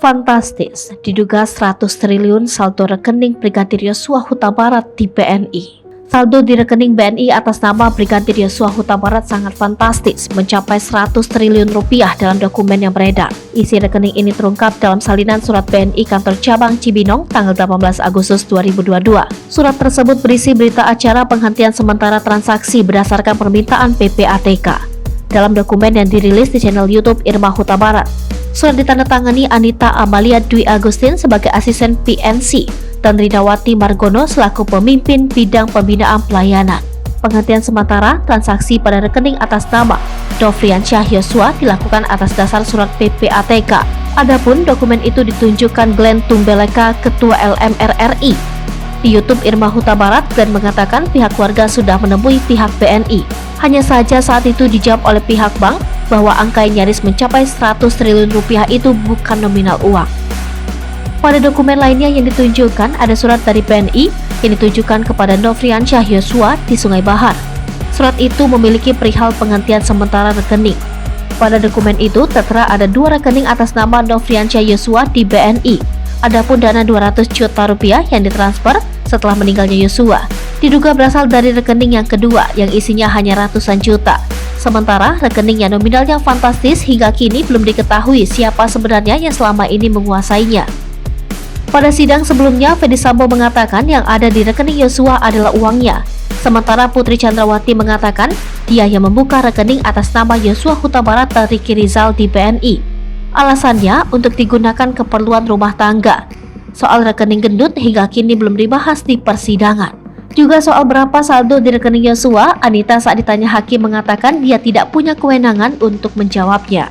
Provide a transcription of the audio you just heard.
Fantastis, diduga 100 triliun saldo rekening Brigadir Yosua Huta Barat di BNI. Saldo di rekening BNI atas nama Brigadir Yosua Huta Barat sangat fantastis, mencapai 100 triliun rupiah dalam dokumen yang beredar. Isi rekening ini terungkap dalam salinan surat BNI kantor cabang Cibinong tanggal 18 Agustus 2022. Surat tersebut berisi berita acara penghentian sementara transaksi berdasarkan permintaan PPATK. Dalam dokumen yang dirilis di channel YouTube Irma Huta Barat, surat ditandatangani Anita Amalia Dwi Agustin sebagai asisten PNC dan Ridawati Margono selaku pemimpin bidang pembinaan pelayanan. Penghentian sementara transaksi pada rekening atas nama Nofriansyah Yosua dilakukan atas dasar surat PPATK. Adapun dokumen itu ditunjukkan Glenn Tumbeleka, Ketua LMRRI. Di YouTube Irma Huta Barat, Glenn mengatakan pihak keluarga sudah menemui pihak BNI. Hanya saja saat itu dijawab oleh pihak bank bahwa angka yang nyaris mencapai 100 triliun rupiah itu bukan nominal uang. Pada dokumen lainnya yang ditunjukkan ada surat dari BNI yang ditujukan kepada Nofriansyah Yosua di Sungai Bahar. Surat itu memiliki perihal penghentian sementara rekening. Pada dokumen itu tertera ada 2 rekening atas nama Nofriansyah Yosua di BNI. Adapun dana 200 juta rupiah yang ditransfer setelah meninggalnya Yosua diduga berasal dari rekening yang kedua yang isinya hanya ratusan juta. Sementara rekening yang nominalnya fantastis hingga kini belum diketahui siapa sebenarnya yang selama ini menguasainya. Pada sidang sebelumnya, Ferdy Sambo mengatakan yang ada di rekening Yosua adalah uangnya. Sementara Putri Chandrawati mengatakan dia yang membuka rekening atas nama Yosua Huta Barat dan Ricky Rizal di BNI. Alasannya untuk digunakan keperluan rumah tangga. Soal rekening gendut hingga kini belum dibahas di persidangan. Juga soal berapa saldo di rekening Yosua, Anita saat ditanya hakim mengatakan dia tidak punya kewenangan untuk menjawabnya.